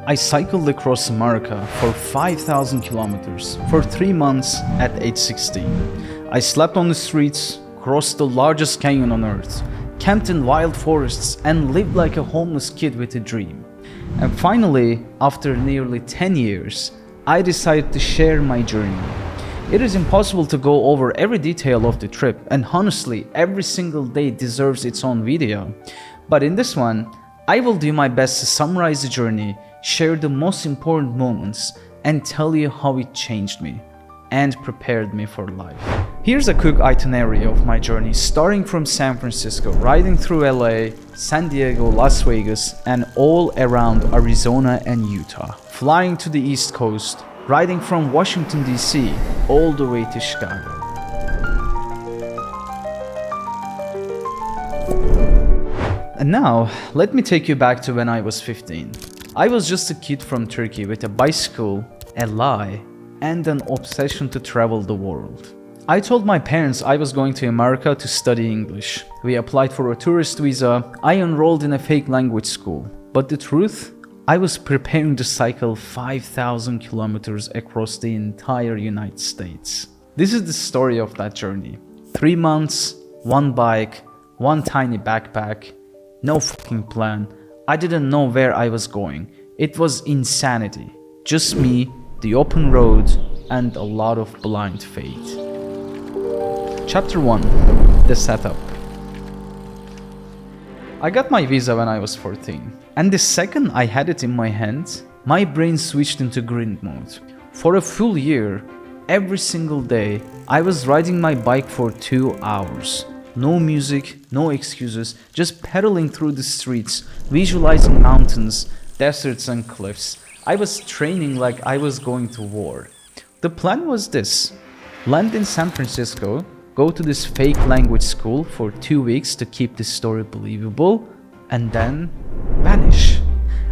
I cycled across America for 5,000 kilometers for 3 months at age 16. I slept on the streets, crossed the largest canyon on earth, camped in wild forests, and lived like a homeless kid with a dream. And finally, after nearly 10 years, I decided to share my journey. It is impossible to go over every detail of the trip, and honestly, every single day deserves its own video. But in this one, I will do my best to summarize the journey, share the most important moments, and tell you how it changed me and prepared me for life. Here's a quick itinerary of my journey, starting from San Francisco, riding through LA, San Diego, Las Vegas, and all around Arizona and Utah, flying to the East Coast, riding from Washington DC all the way to Chicago. And now, let me take you back to when I was 15. I was just a kid from Turkey with a bicycle, a lie, and an obsession to travel the world. I told my parents I was going to America to study English. We applied for a tourist visa. I enrolled in a fake language school. But the truth? I was preparing to cycle 5,000 kilometers across the entire United States. This is the story of that journey. 3 months, one bike, one tiny backpack, no fucking plan. I didn't know where I was going. It was insanity. Just me, the open road, and a lot of blind faith. Chapter 1. The setup. I got my visa when I was 14. And the second I had it in my hand, my brain switched into grind mode. For a full year, every single day, I was riding my bike for 2 hours. No music, no excuses, just pedaling through the streets, visualizing mountains, deserts and cliffs. I was training like I was going to war. The plan was this: land in San Francisco, go to this fake language school for 2 weeks to keep the story believable, and then vanish.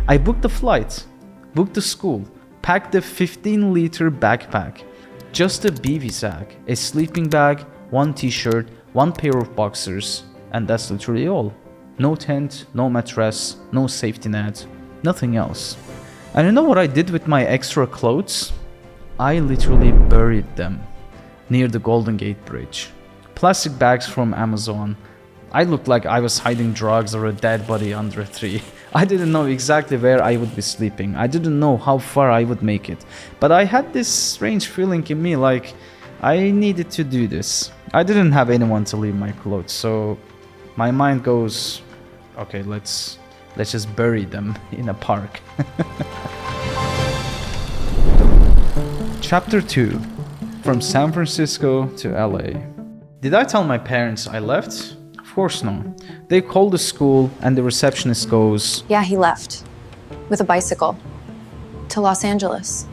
I booked the flight, booked the school, packed a 15-liter backpack, just a BB sack, a sleeping bag, one t-shirt, one pair of boxers, and that's literally all. No tent, no mattress, no safety net, nothing else. And you know what I did with my extra clothes? I literally buried them near the Golden Gate Bridge. Plastic bags from Amazon. I looked like I was hiding drugs or a dead body under a tree. I didn't know exactly where I would be sleeping. I didn't know how far I would make it. But I had this strange feeling in me like I needed to do this. I didn't have anyone to leave my clothes, so my mind goes, okay, let's just bury them in a park. Chapter 2. From San Francisco to LA. Did I tell my parents I left? Of course no. They called the school and the receptionist goes, Yeah, he left. With a bicycle. To Los Angeles.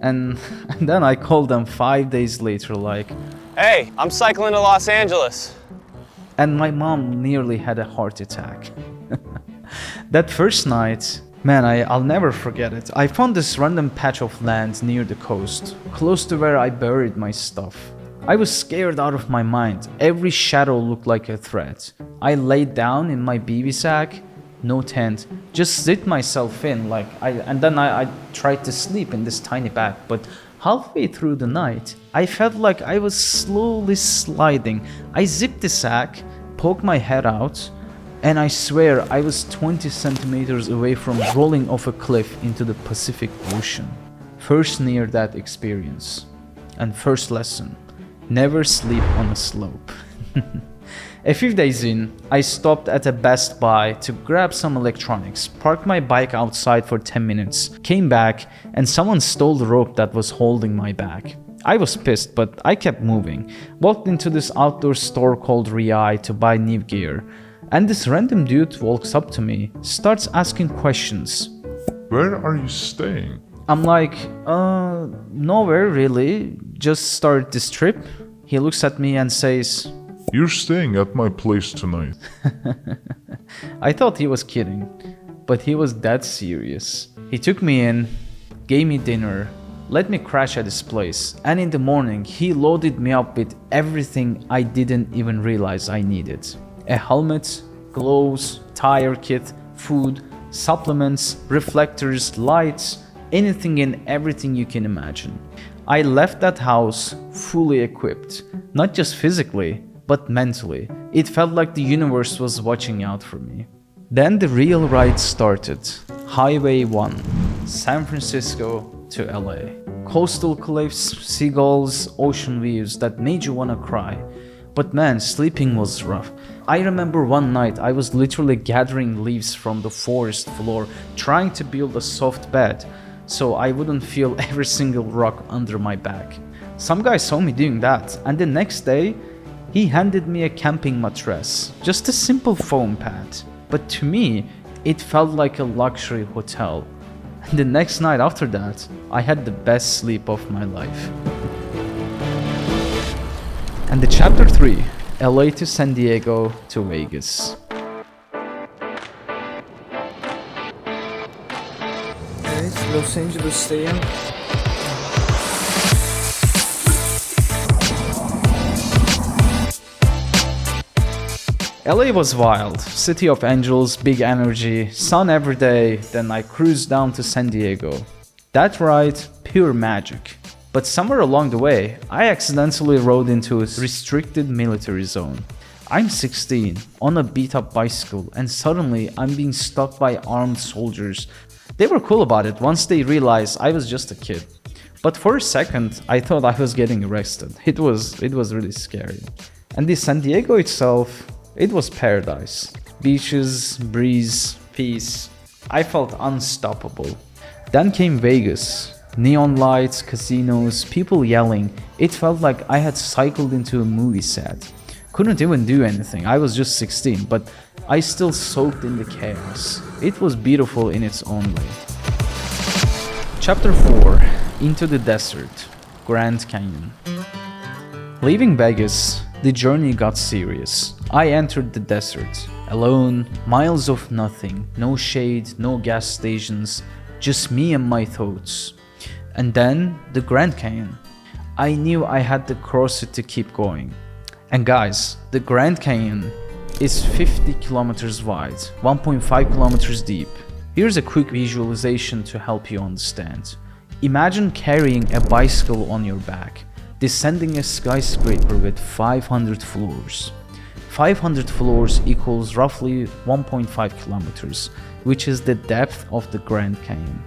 And then I called them 5 days later like, Hey, I'm cycling to Los Angeles. and my mom nearly had a heart attack. That first night, man, I'll never forget it. I found this random patch of land near the coast, close to where I buried my stuff. I was scared out of my mind. Every shadow looked like a threat. I laid down in my BB sack, no tent, just sit myself in and then I tried to sleep in this tiny bag, but halfway through the night, I felt like I was slowly sliding. I zipped the sack, poked my head out, and I swear I was 20 centimeters away from rolling off a cliff into the Pacific Ocean. First near-death experience. And first lesson: never sleep on a slope. A few days in, I stopped at a Best Buy to grab some electronics, parked my bike outside for 10 minutes, came back, and someone stole the rope that was holding my bag. I was pissed, but I kept moving. Walked into this outdoor store called Rei to buy new gear, and this random dude walks up to me, starts asking questions. Where are you staying? I'm like, nowhere really, just started this trip. He looks at me and says, You're staying at my place tonight. I thought he was kidding, but he was dead serious. He took me in, gave me dinner, let me crash at his place, and in the morning he loaded me up with everything I didn't even realize I needed. A helmet, gloves, tire kit, food, supplements, reflectors, lights, anything and everything you can imagine. I left that house fully equipped, not just physically, but mentally. It felt like the universe was watching out for me. Then the real ride started. Highway 1, San Francisco to LA. Coastal cliffs, seagulls, ocean views that made you wanna cry. But man, sleeping was rough. I remember one night I was literally gathering leaves from the forest floor, trying to build a soft bed so I wouldn't feel every single rock under my back. Some guy saw me doing that, and the next day, he handed me a camping mattress, just a simple foam pad. But to me, it felt like a luxury hotel. And the next night after that, I had the best sleep of my life. And the chapter 3, LA to San Diego to Vegas. Evet, Los Angeles'tayım. LA was wild. City of angels, big energy, sun every day. Then I cruised down to San Diego. That ride, pure magic. But somewhere along the way, I accidentally rode into a restricted military zone. I'm 16, on a beat-up bicycle, and suddenly I'm being stalked by armed soldiers. They were cool about it once they realized I was just a kid. But for a second, I thought I was getting arrested. It was really scary. And the San Diego itself, it was paradise. Beaches, breeze, peace. I felt unstoppable. Then came Vegas. Neon lights, casinos, people yelling. It felt like I had cycled into a movie set. Couldn't even do anything. I was just 16, but I still soaked in the chaos. It was beautiful in its own way. Chapter 4. Into the Desert. Grand Canyon. Leaving Vegas, the journey got serious. I entered the desert, alone, miles of nothing, no shade, no gas stations, just me and my thoughts. And then the Grand Canyon. I knew I had to cross it to keep going. And guys, the Grand Canyon is 50 kilometers wide, 1.5 kilometers deep. Here's a quick visualization to help you understand. Imagine carrying a bicycle on your back, descending a skyscraper with 500 floors. 500 floors equals roughly 1.5 kilometers, which is the depth of the Grand Canyon.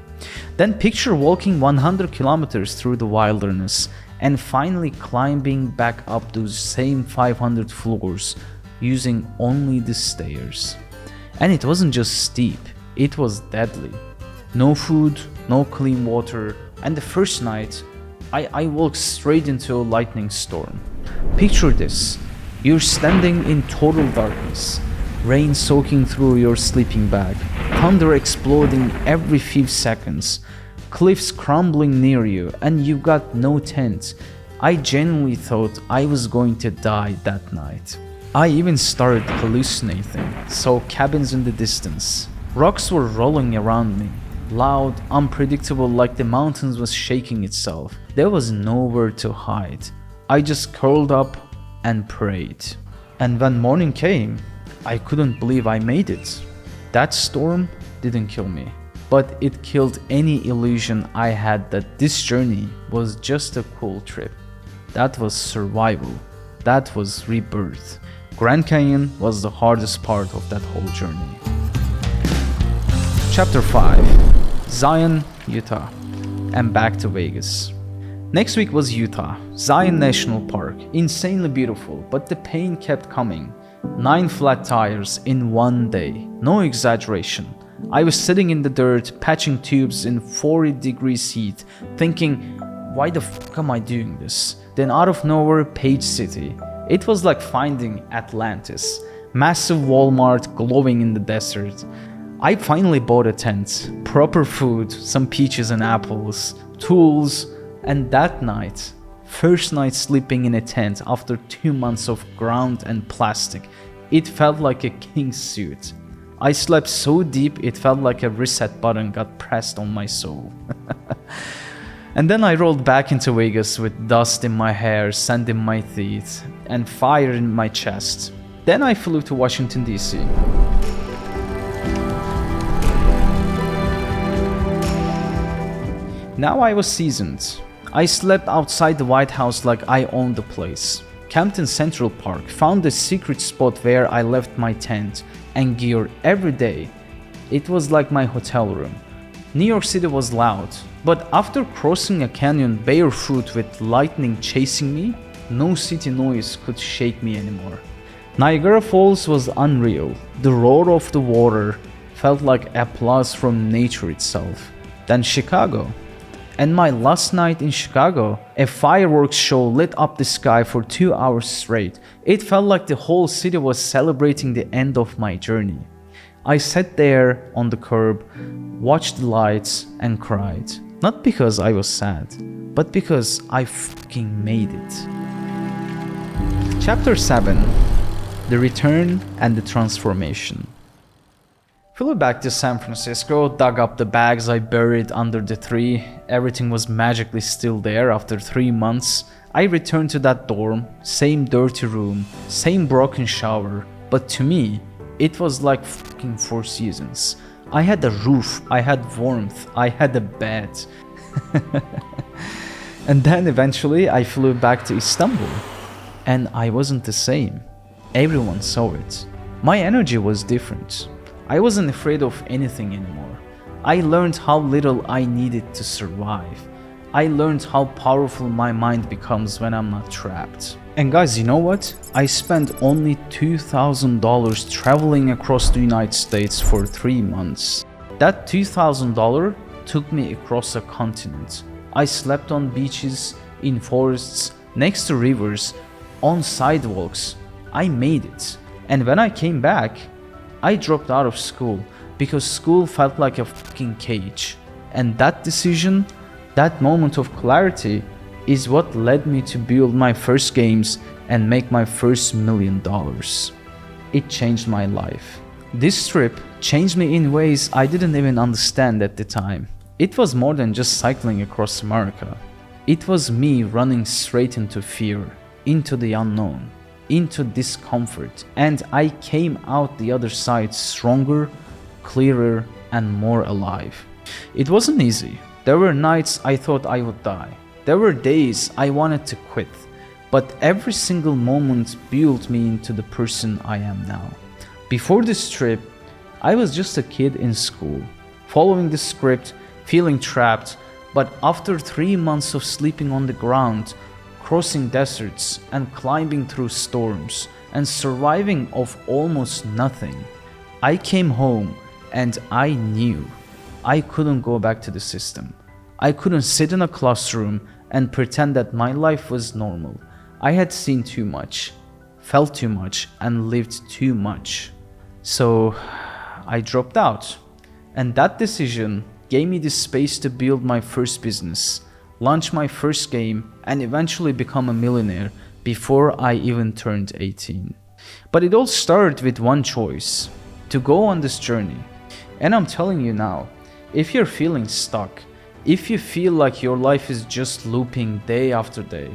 Then picture walking 100 kilometers through the wilderness and finally climbing back up those same 500 floors using only the stairs. And it wasn't just steep, it was deadly. No food, no clean water, and the first night, I walked straight into a lightning storm. Picture this, you're standing in total darkness, rain soaking through your sleeping bag, thunder exploding every few seconds, cliffs crumbling near you, and you've got no tent. I genuinely thought I was going to die that night. I even started hallucinating, saw cabins in the distance. Rocks were rolling around me, loud, unpredictable, like the mountains was shaking itself. There was nowhere to hide. I just curled up and prayed. And when morning came, I couldn't believe I made it. That storm didn't kill me, but it killed any illusion I had that this journey was just a cool trip. That was survival. That was rebirth. Grand Canyon was the hardest part of that whole journey. Chapter 5. Zion, Utah, and back to Vegas. Next week was Utah, Zion National Park, insanely beautiful, but the pain kept coming. 9 flat tires in one day, no exaggeration. I was sitting in the dirt, patching tubes in 40 degrees heat, thinking, why the fuck am I doing this? Then out of nowhere, Page City. It was like finding Atlantis. Massive Walmart glowing in the desert. I finally bought a tent, proper food, some peaches and apples, tools, and that night, first night sleeping in a tent after 2 months of ground and plastic, it felt like a king's suit. I slept so deep it felt like a reset button got pressed on my soul. And then I rolled back into Vegas with dust in my hair, sand in my teeth, and fire in my chest. Then I flew to Washington, D.C. Now I was seasoned. I slept outside the White House like I owned the place. Camped in Central Park, found a secret spot where I left my tent and gear every day. It was like my hotel room. New York City was loud, but after crossing a canyon barefoot with lightning chasing me, no city noise could shake me anymore. Niagara Falls was unreal. The roar of the water felt like applause from nature itself. Then Chicago. And my last night in Chicago, a fireworks show lit up the sky for 2 hours straight. It felt like the whole city was celebrating the end of my journey. I sat there on the curb, watched the lights, and cried. Not because I was sad, but because I fucking made it. Chapter 7: The Return and the Transformation. Flew back to San Francisco, dug up the bags I buried under the tree. Everything was magically still there after 3 months. I returned to that dorm, same dirty room, same broken shower, but to me, it was like fucking 4 seasons. I had a roof, I had warmth, I had a bed. And then eventually I flew back to Istanbul, and I wasn't the same. Everyone saw it. My energy was different. I wasn't afraid of anything anymore. I learned how little I needed to survive. I learned how powerful my mind becomes when I'm not trapped. And guys, you know what? I spent only $2,000 traveling across the United States for 3 months. That $2,000 took me across a continent. I slept on beaches, in forests, next to rivers, on sidewalks. I made it. And when I came back, I dropped out of school because school felt like a fucking cage. And that decision, that moment of clarity, is what led me to build my first games and make my first $1 million. It changed my life. This trip changed me in ways I didn't even understand at the time. It was more than just cycling across America. It was me running straight into fear, into the unknown, into discomfort, and I came out the other side stronger, clearer, and more alive. It wasn't easy. There were nights I thought I would die. There were days I wanted to quit, but every single moment built me into the person I am now. Before this trip, I was just a kid in school, following the script, feeling trapped, but after 3 months of sleeping on the ground, crossing deserts and climbing through storms and surviving off almost nothing, I came home and I knew I couldn't go back to the system. I couldn't sit in a classroom and pretend that my life was normal. I had seen too much, felt too much, and lived too much. So I dropped out. And that decision gave me the space to build my first business, launch my first game, and eventually become a millionaire before I even turned 18. But it all started with one choice: to go on this journey. And I'm telling you now, if you're feeling stuck, if you feel like your life is just looping day after day,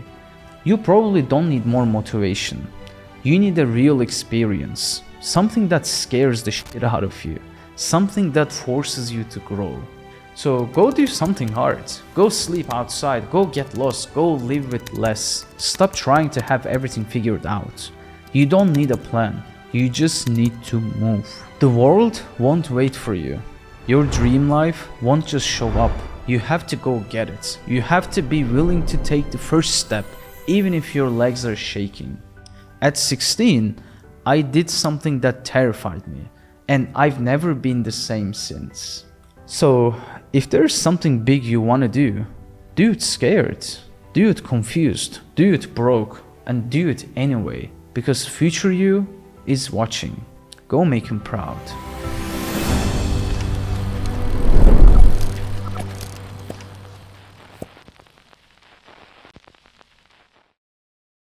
you probably don't need more motivation. You need a real experience, something that scares the shit out of you, something that forces you to grow. So go do something hard. Go sleep outside, go get lost, go live with less. Stop trying to have everything figured out. You don't need a plan, you just need to move. The world won't wait for you. Your dream life won't just show up. You have to go get it. You have to be willing to take the first step, even if your legs are shaking. At 16, I did something that terrified me, and I've never been the same since. So, if there's something big you want to do it scared, do it confused, do it broke, and do it anyway, because future you is watching. Go make him proud.